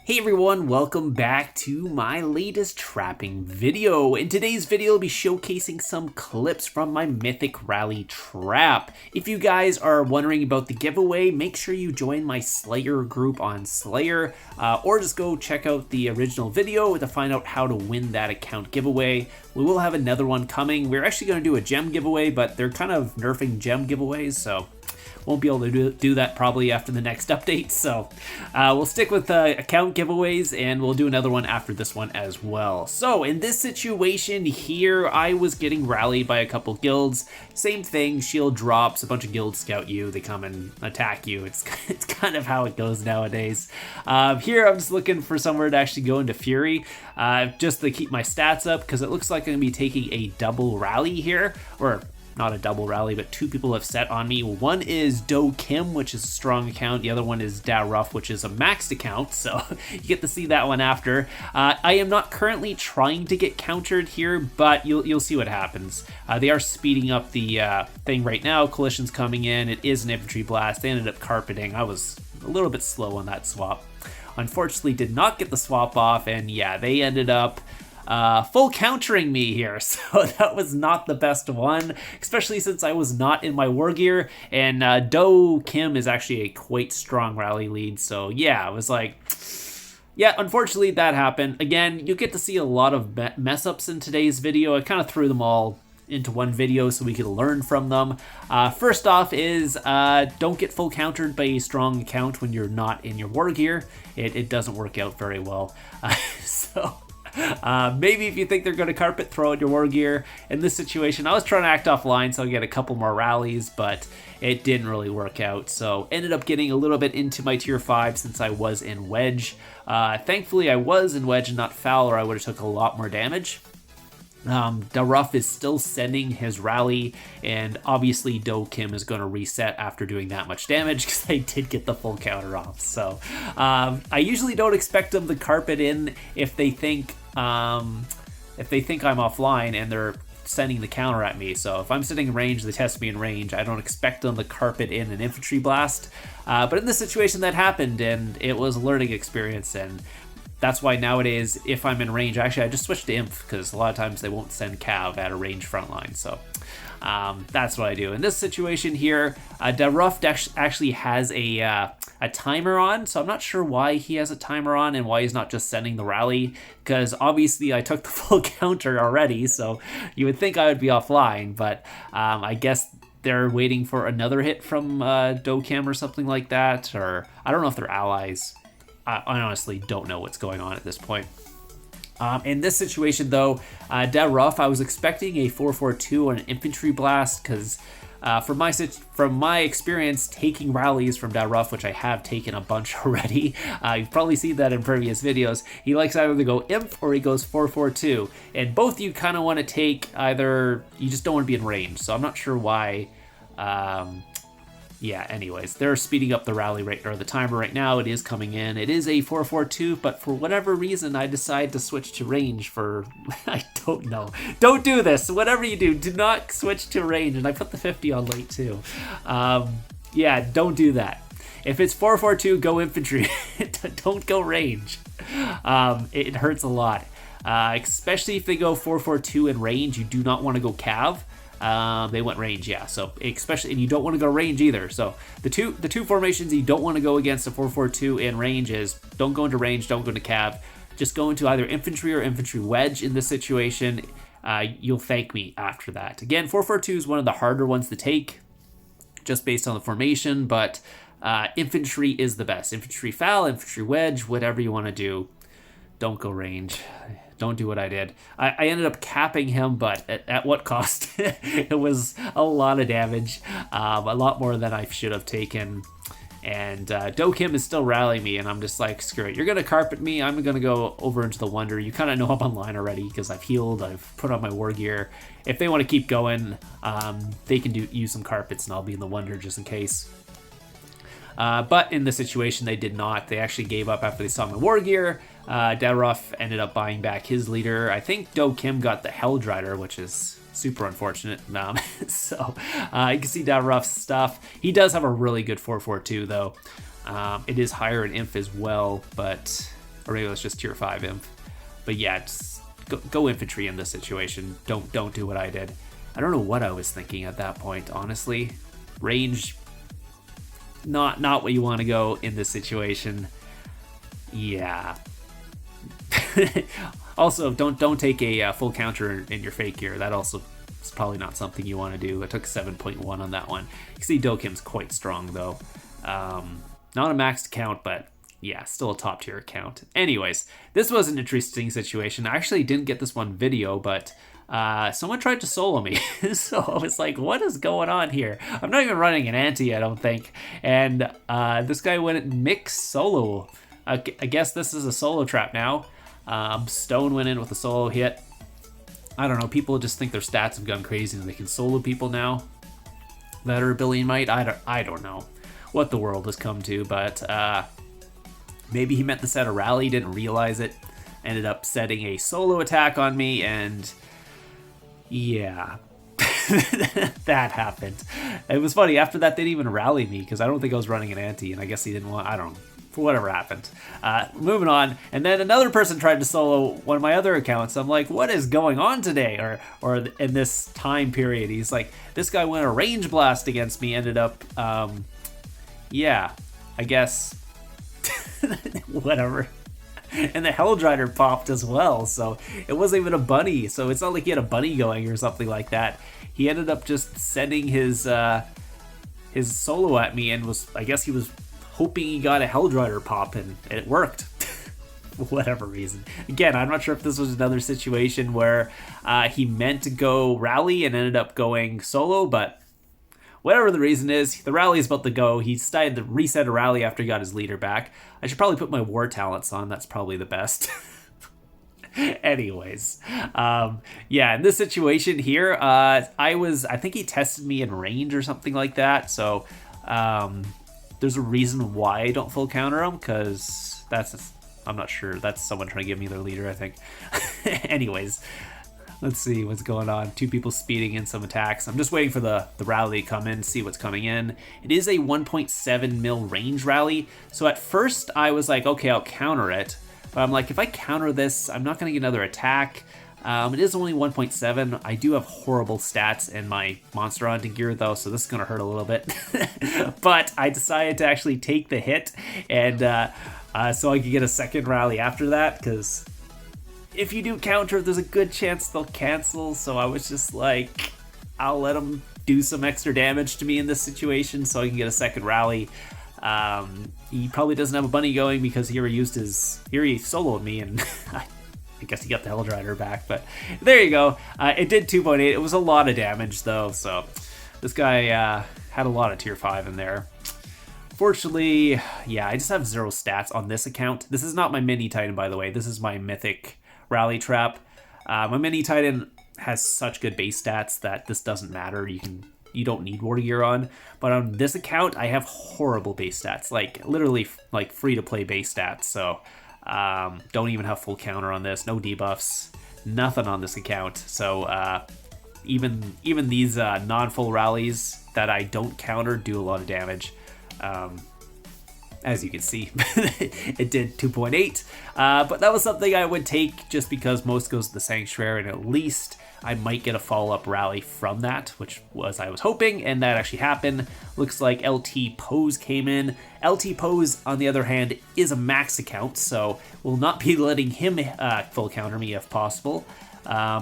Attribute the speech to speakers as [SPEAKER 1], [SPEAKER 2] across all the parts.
[SPEAKER 1] Hey everyone, welcome back to my latest trapping video. In today's video, I'll be showcasing some clips from my Mythic Rally trap. If you guys are wondering about the giveaway, make sure you join my Slayer group on Slayer, or just go check out the original video to find out how to win that account giveaway. We will have another one coming. We're actually going to do a gem giveaway, but they're kind of nerfing gem giveaways, so won't be able to do that probably after the next update, so we'll stick with account giveaways, and we'll do another one after this one as well. So in this situation here, I was getting rallied by a couple guilds. Same thing, shield drops, a bunch of guilds scout you, they come and attack you. It's kind of how it goes nowadays. Here I'm just looking for somewhere to actually go into Fury, just to keep my stats up, because it looks like I'm going to be taking a double rally here, or not a double rally, but two people have set on me. One is Do Kim, which is a strong account. The other one is Da Ruff, which is a maxed account, so you get to see that one after. I am not currently trying to get countered here, but you'll see what happens. They are speeding up the thing right now. Collision's coming in. It is an infantry blast. They ended up carpeting. I was a little bit slow on that swap. Unfortunately, did not get the swap off, and yeah, they ended up full countering me here, so that was not the best one, especially since I was not in my war gear, and Do Kim is actually a quite strong rally lead, so yeah, I was like, yeah, unfortunately that happened. Again, you get to see a lot of mess ups in today's video. I kind of threw them all into one video so we could learn from them. First off is don't get full countered by a strong account when you're not in your war gear. It doesn't work out very well. Maybe if you think they're going to carpet, throw out your war gear. In this situation, I was trying to act offline so I get a couple more rallies, but it didn't really work out. So ended up getting a little bit into my tier 5 since I was in Wedge. Thankfully, I was in Wedge and not Foul, or I would have took a lot more damage. Da Ruff is still sending his rally, and obviously Do Kim is going to reset after doing that much damage because I did get the full counter off. So I usually don't expect them to carpet in if they think I'm offline and they're sending the counter at me. So if I'm sitting in range, they test me in range, I don't expect them to carpet in an infantry blast. But in this situation that happened, and it was a learning experience, and that's why nowadays, if I'm in range, actually I just switched to Imp because a lot of times they won't send Cav at a range frontline. So that's what I do. In this situation here, Da Ruff actually has a timer on, so I'm not sure why he has a timer on and why he's not just sending the rally, because obviously I took the full counter already, so you would think I would be offline, but I guess they're waiting for another hit from Do Kim or something like that, or I don't know if they're allies. I honestly don't know what's going on at this point. In this situation, though, Da Ruff, I was expecting a 442 on an infantry blast because from my experience taking rallies from Da Ruff, which I have taken a bunch already, you've probably seen that in previous videos, he likes either to go Imp or he goes 442. And both you kind of want to take either, you just don't want to be in range. So I'm not sure why. Yeah, anyways, they're speeding up the rally rate, or the timer right now. It is coming in. It is a 442, but for whatever reason, I decide to switch to range for, I don't know. Don't do this. Whatever you do not switch to range. And I put the 50 on late too. Yeah, don't do that. If it's 442, go infantry. Don't go range. It hurts a lot. Especially if they go 442 in range, you do not want to go Cav. They went range, yeah. So especially, and you don't want to go range either. So the two formations you don't want to go against a 442 in range is don't go into range, don't go into Cav. Just go into either infantry or infantry wedge in this situation. You'll thank me after that. Again, 442 is one of the harder ones to take, just based on the formation. But infantry is the best. Infantry foul, infantry wedge, whatever you want to do. Don't go range. Don't do what I did. I ended up capping him, but at what cost? It was a lot of damage, a lot more than I should have taken. And Do Kim is still rallying me, and I'm just like, screw it. You're going to carpet me. I'm going to go over into the Wonder. You kind of know I'm online already because I've healed. I've put on my war gear. If they want to keep going, they can use some carpets, and I'll be in the Wonder just in case. But in the situation, they did not. They actually gave up after they saw my war gear. Da Ruff ended up buying back his leader. I think Do Kim got the Helldrider, which is super unfortunate. So you can see Da Ruff's stuff. He does have a really good 442 though. It is higher in inf as well, but Or maybe it was just tier 5 imp. But yeah, just go infantry in this situation. Don't do what I did. I don't know what I was thinking at that point, honestly. Range, not what you want to go in this situation. Yeah. Also, don't take a full counter in your fake gear. That also is probably not something you want to do. I took 7.1 on that one. You can see Dokim's quite strong though. Not a maxed count, but yeah, still a top tier account. Anyways, this was an interesting situation. I actually didn't get this one video, but someone tried to solo me. So I was like, what is going on here? I'm not even running an anti, I don't think. And this guy went mixed solo. I guess this is a solo trap now. Stone went in with a solo hit. I don't know, people just think their stats have gone crazy and they can solo people now that are Billy and Might. I don't know what the world has come to, but maybe he meant to set a rally, didn't realize it, ended up setting a solo attack on me, and yeah, that happened. It was funny, after that they didn't even rally me because I don't think I was running an anti, and I guess he didn't want, I don't know, for whatever happened. Moving on, and then another person tried to solo one of my other accounts. I'm like, what is going on today? Or in this time period, he's like, this guy went a range blast against me, ended up, yeah, I guess, whatever. And the Helldrider popped as well, so it wasn't even a bunny, so it's not like he had a bunny going or something like that. He ended up just sending his solo at me, and I guess he was hoping he got a Helldrider pop, and it worked. For whatever reason. Again, I'm not sure if this was another situation where he meant to go rally and ended up going solo, but whatever the reason is, the rally is about to go. He decided to reset a rally after he got his leader back. I should probably put my war talents on. That's probably the best. Anyways, yeah, in this situation here, I think he tested me in range or something like that. So there's a reason why I don't full counter him, because I'm not sure. That's someone trying to give me their leader, I think. Anyways. Let's see what's going on. Two people speeding in some attacks. I'm just waiting for the rally to come in, see what's coming in. It is a 1.7 mil range rally. So at first I was like, okay, I'll counter it. But I'm like, if I counter this, I'm not going to get another attack. It is only 1.7. I do have horrible stats in my monster hunting gear though, so this is going to hurt a little bit. But I decided to actually take the hit, and so I could get a second rally after that, because if you do counter, there's a good chance they'll cancel, so I was just like, I'll let them do some extra damage to me in this situation so I can get a second rally. He probably doesn't have a bunny going because he already soloed me, and I guess he got the Helldrider back, but there you go. It did 2.8. It was a lot of damage though, so this guy had a lot of tier 5 in there. Fortunately, yeah, I just have 0 stats on this account. This is not my mini Titan, by the way. This is my Mythic rally trap. My mini Titan has such good base stats that this doesn't matter. You don't need war gear on, but on this account I have horrible base stats, like literally like free to play base stats. So don't even have full counter on this, no debuffs, nothing on this account. So even these non-full rallies that I don't counter do a lot of damage. As you can see, it did 2.8, but that was something I would take just because most goes to the Sanctuary, and at least I might get a follow-up rally from that, which was I was hoping, and that actually happened. Looks like LT Pose came in. LT Pose, on the other hand, is a max account, so we'll not be letting him full counter me if possible.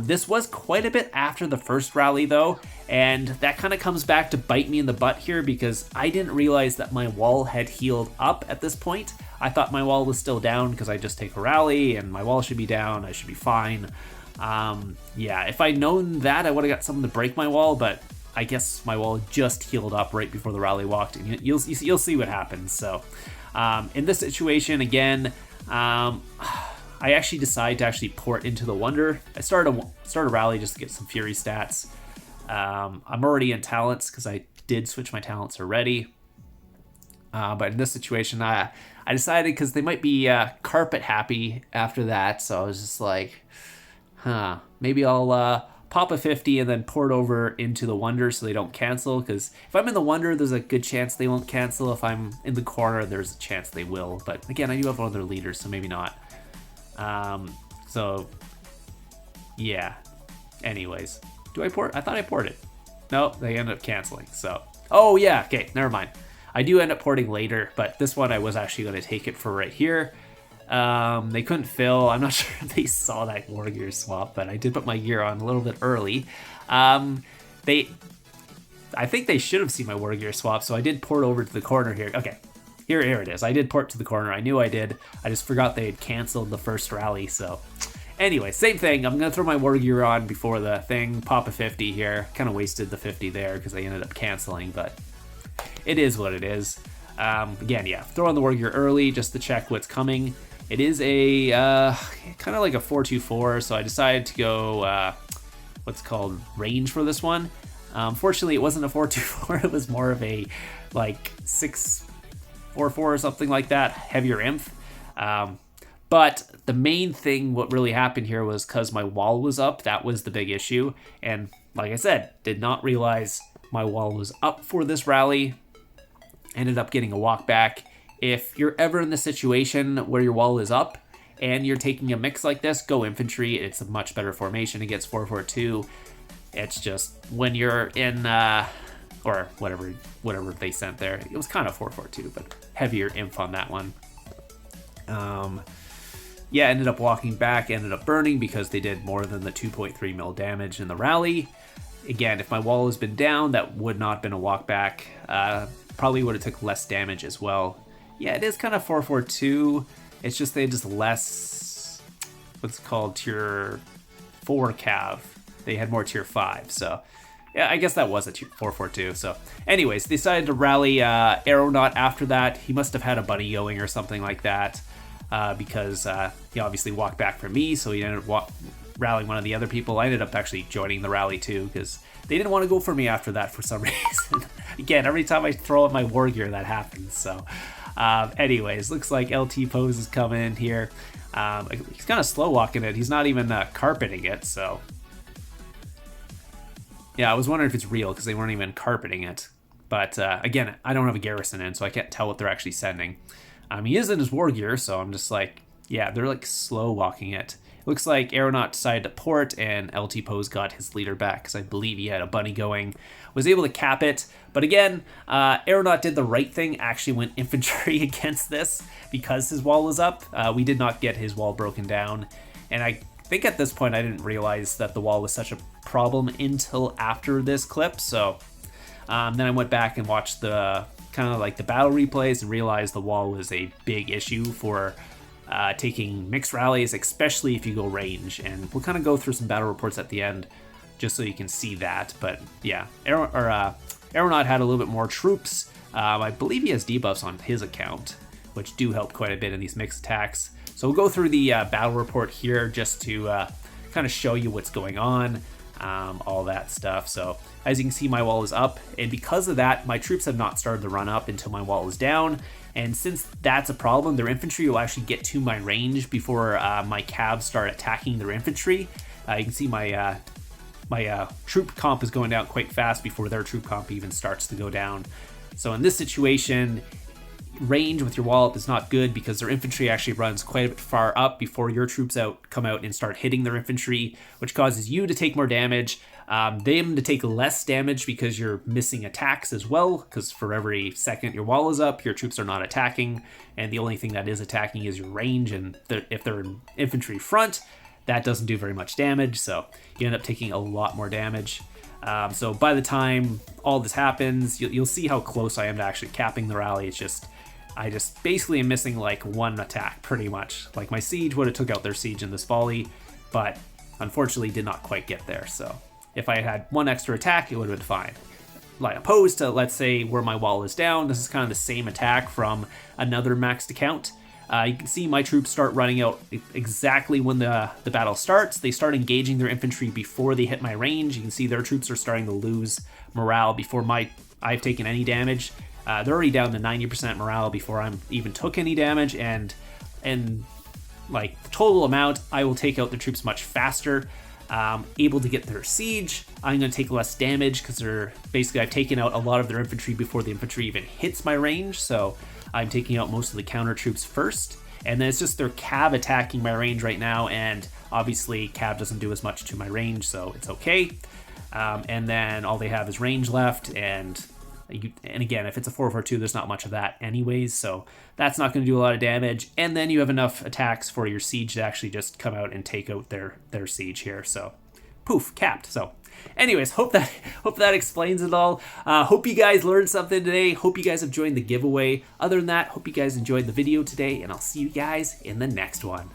[SPEAKER 1] This was quite a bit after the first rally though, and that kind of comes back to bite me in the butt here because I didn't realize that my wall had healed up at this point. I thought my wall was still down because I just take a rally and my wall should be down, I should be fine. Yeah, if I'd known that, I would have got something to break my wall, but I guess my wall just healed up right before the rally walked, and you'll see what happens. So in this situation, again, I actually decided to actually port into the Wonder. I started a rally just to get some Fury stats. I'm already in talents because I did switch my talents already. But in this situation, I decided because they might be carpet happy after that, so I was just like, maybe I'll pop a 50 and then port over into the Wonder so they don't cancel, because if I'm in the Wonder, there's a good chance they won't cancel. If I'm in the corner, there's a chance they will. But again, I do have other leaders, so maybe not. So yeah. Anyways, do I port? I thought I ported. No, they ended up canceling. So, oh yeah, okay, never mind. I do end up porting later, but this one I was actually going to take it for right here. They couldn't fill. I'm not sure if they saw that war gear swap, but I did put my gear on a little bit early. I think they should have seen my war gear swap, so I did port over to the corner here. Okay, here it is. I did port to the corner. I knew I did. I just forgot they had canceled the first rally, so... Anyway, same thing. I'm going to throw my war gear on before the thing. Pop a 50 here. Kind of wasted the 50 there because they ended up canceling, but it is what it is. Again, yeah, throw on the war gear early just to check what's coming. It is a kind of like a 4-2-4, so I decided to go what's called range for this one. Fortunately, it wasn't a 4-2-4. It was more of a like 6-4-4 or something like that, heavier inf. But the main thing, what really happened here was because my wall was up, that was the big issue. And like I said, did not realize my wall was up for this rally. Ended up getting a walk back. If you're ever in the situation where your wall is up and you're taking a mix like this, go infantry. It's a much better formation against 4-4-2. It's just when you're in, or whatever they sent there. It was kind of 4-4-2, but heavier inf on that one. Yeah, ended up walking back, ended up burning because they did more than the 2.3 mil damage in the rally. Again, if my wall has been down, that would not have been a walk back. Probably would have took less damage as well. Yeah, it is kind of 4-4-2. It's just they just less, what's called tier 4 cav. They had more tier 5, so yeah, I guess that was a 4-4-2. So anyways, they decided to rally Aeronaut after that. He must have had a bunny going or something like that. Because he obviously walked back from me, so he ended up rallying one of the other people. I ended up actually joining the rally too, because they didn't want to go for me after that for some reason. Again, every time I throw out my war gear, that happens. So anyways, looks like LT Pose is coming in here. He's kind of slow walking it. He's not even carpeting it, so... Yeah, I was wondering if it's real, because they weren't even carpeting it. But again, I don't have a garrison in, so I can't tell what they're actually sending. He is in his war gear, so I'm just like, yeah, they're like slow walking it. It looks like Aeronaut decided to port, and LT Pose got his leader back, because I believe he had a bunny going. Was able to cap it, but again, Aeronaut did the right thing, actually went infantry against this, because his wall was up. We did not get his wall broken down, and I think at this point I didn't realize that the wall was such a problem until after this clip, so then I went back and watched the kind of like the battle replays and realized the wall was a big issue for taking mixed rallies, especially if you go range. And we'll kind of go through some battle reports at the end just so you can see that. But yeah, Aeronaut had a little bit more troops. I believe he has debuffs on his account, which do help quite a bit in these mixed attacks. So we'll go through the battle report here just to kind of show you what's going on, all that stuff. So as you can see, my wall is up, and because of that, my troops have not started to run up until my wall is down. And since that's a problem, their infantry will actually get to my range before my cabs start attacking their infantry. You can see my troop comp is going down quite fast before their troop comp even starts to go down. So in this situation, range with your wall up is not good, because their infantry actually runs quite a bit far up before your troops come out and start hitting their infantry, which causes you to take more damage, them to take less damage because you're missing attacks as well, because for every second your wall is up, your troops are not attacking, and the only thing that is attacking is your range, and if they're in infantry front, that doesn't do very much damage, so you end up taking a lot more damage. So by the time all this happens, you'll see how close I am to actually capping the rally. It's just, I just basically am missing like one attack pretty much. Like my siege would have took out their siege in this volley, but unfortunately did not quite get there. So if I had one extra attack, it would have been fine. Like opposed to, let's say, where my wall is down, this is kind of the same attack from another maxed account. You can see my troops start running out exactly when the battle starts. They start engaging their infantry before they hit my range. You can see their troops are starting to lose morale before I've taken any damage. They're already down to 90% morale before I even took any damage, and like total amount, I will take out the troops much faster. able to get their siege. I'm going to take less damage because I've taken out a lot of their infantry before the infantry even hits my range, so I'm taking out most of the counter troops first. And then it's just their cav attacking my range right now, and obviously cav doesn't do as much to my range, so it's okay. And then all they have is range left, and again, if it's a 4-4-2, there's not much of that anyways, so that's not going to do a lot of damage. And then you have enough attacks for your siege to actually just come out and take out their siege here, so poof, capped. So anyways, hope that explains it all. Hope you guys learned something today. Hope you guys have joined the giveaway. Other than that, hope you guys enjoyed the video today, and I'll see you guys in the next one.